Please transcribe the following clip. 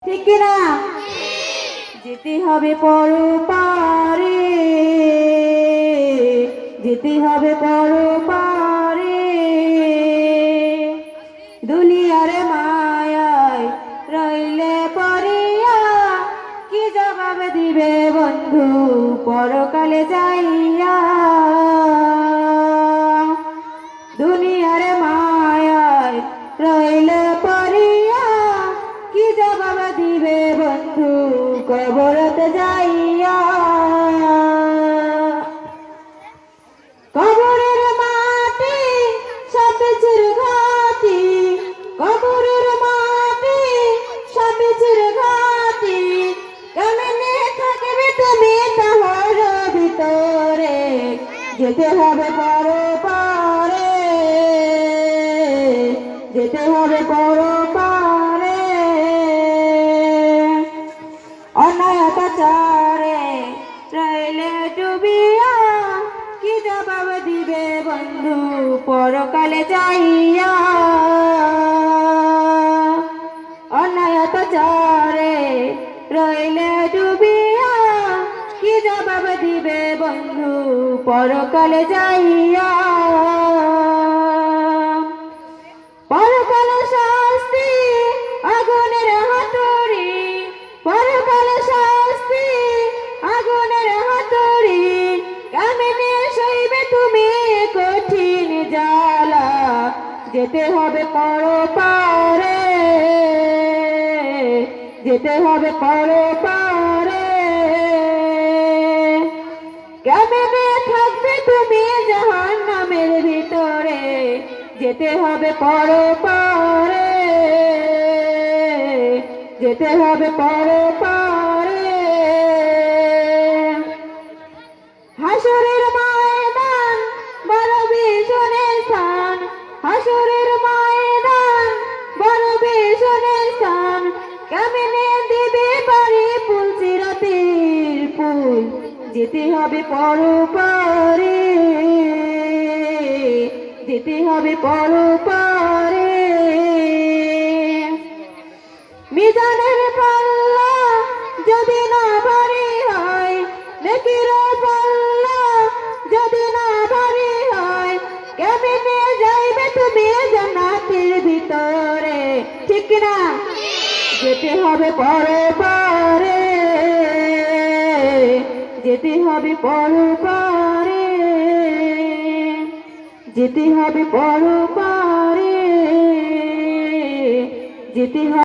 ঠিক কিনা? যেতে হবে পরপারে, যেতে হবে পরপারে। দুনিয়ার মায়ায় রইলে পড়িয়া, কি জবাব দিবে বন্ধু পরকালে যাইয়া। দুনিয়ার মায়ায় রইলে পড়িয়া, কি জবাব দিবে বন্ধু কবরতে যাইয়া। কবরের মাটি সবচেয়ে ঘাটি, কবরের মাটি সবচেয়ে ঘাটি। কেমনে থাকবে তুমি তাহার ভিতরে, যেতে হবে পরপারে, যেতে হবে পরপারে। অন্যায় অত্যাচারে রইলে ডুবিয়া, কি জবাব দিবে বন্ধু পরকালে যাইয়া। অন্যায় অত্যাচারে রইলে ডুবিয়া, কি জবাব দিবে বন্ধু পরকালে যাইয়া। পরকালে শাস্তি আগুনের হাতুড়ি, পরকালে শাস্তি আগুনের হাতুড়ি। কেমনে সইবে তুমি কঠিন জ্বালা, যেতে হবে পরপারে, যেতে হবে পরপারে। কেমনে থাকবে তুমি জাহান্নামের ভিতরে, যেতে হবে পরপারে, যেতে হবে পরপারে। হাসরের ময়দান বড় ভীষণের স্থান, হাসরের ময়দান বড় ভীষণের স্থান। কেমনে দিবে বাড়ি ফুল সিরাতের ফুল, যেতে হবে পরপারে, যেতে হবে পরপারে। মিজানের পাল্লা যদি না ভারী হয়, নেকির পাল্লা যদি না ভারী হয়, কেমনে যাইবে তুমি জান্নাতের ভিতরে, ঠিক কিনা? যেতে হবে পরপারে, যেতে হবে পরপারে, যেতে হবে পরপারে, যেতে হবে।